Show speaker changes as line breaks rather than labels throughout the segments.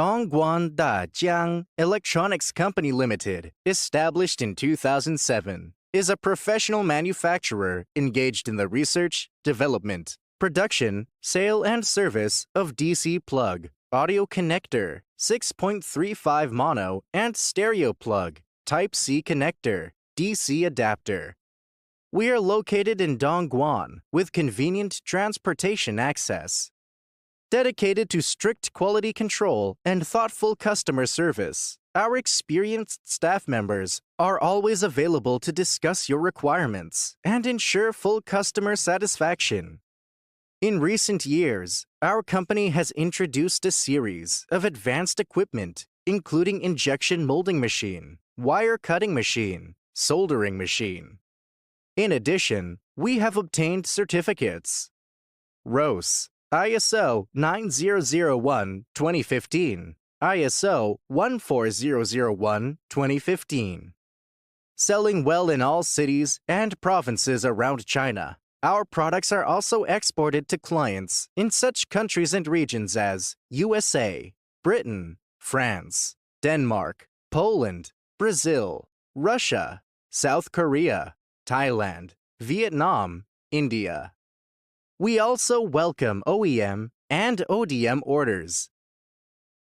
Dongguan Dajiang Electronics Company Limited, established in 2007, is a professional manufacturer engaged in the research, development, production, sale, and service of DC plug, audio connector, 6.35 mono and stereo plug, Type-C connector, DC adapter. We are located in Dongguan with convenient transportation access. Dedicated to strict quality control and thoughtful customer service, our experienced staff members are always available to discuss your requirements and ensure full customer satisfaction. In recent years, our company has introduced a series of advanced equipment, including injection molding machine, wire cutting machine, soldering machine. In addition, we have obtained certificates. ROS, ISO 9001-2015, ISO 14001-2015. Selling well in all cities and provinces around China, our products are also exported to clients in such countries and regions as USA, Britain, France, Denmark, Poland, Brazil, Russia, South Korea, Thailand, Vietnam, India. We also welcome OEM and ODM orders.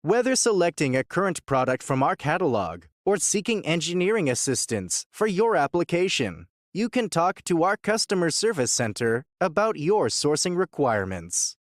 Whether selecting a current product from our catalog or seeking engineering assistance for your application, you can talk to our customer service center about your sourcing requirements.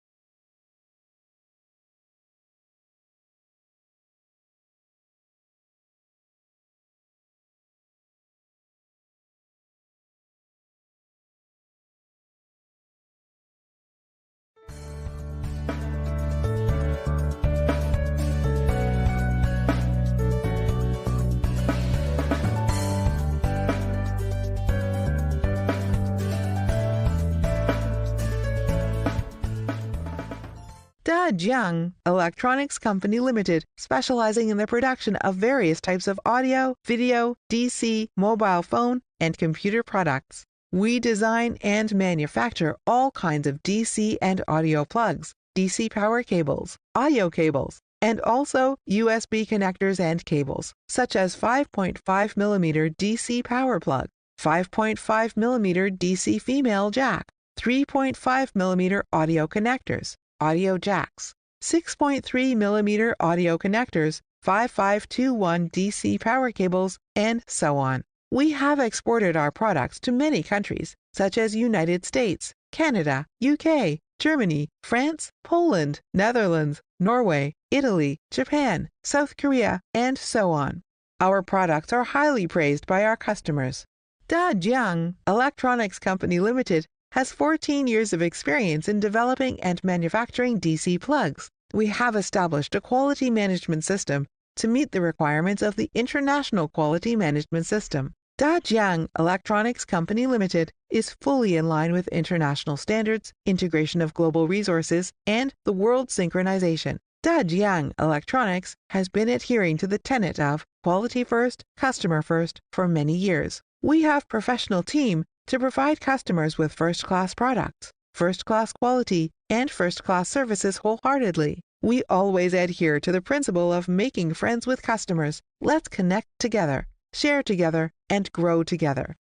Dajiang Electronics Company Limited, specializing in the production of various types of audio, video, DC, mobile phone, and computer products. We design and manufacture all kinds of DC and audio plugs, DC power cables, audio cables, and also USB connectors and cables, such as 5.5mm DC power plug, 5.5mm DC female jack, 3.5mm audio connectors, audio jacks, 6.3mm audio connectors, 5521 DC power cables, and so on. We have exported our products to many countries, such as United States, Canada, UK, Germany, France, Poland, Netherlands, Norway, Italy, Japan, South Korea, and so on. Our products are highly praised by our customers. Dajiang Electronics Company Limited has 14 years of experience in developing and manufacturing DC plugs. We have established a quality management system to meet the requirements of the International Quality Management System. Dajiang Electronics Company Limited is fully in line with international standards, integration of global resources, and the world synchronization. Dajiang Electronics has been adhering to the tenet of quality first, customer first for many years. We have professional team to provide customers with first-class products, first-class quality, and first-class services wholeheartedly. We always adhere to the principle of making friends with customers. Let's connect together, share together, and grow together.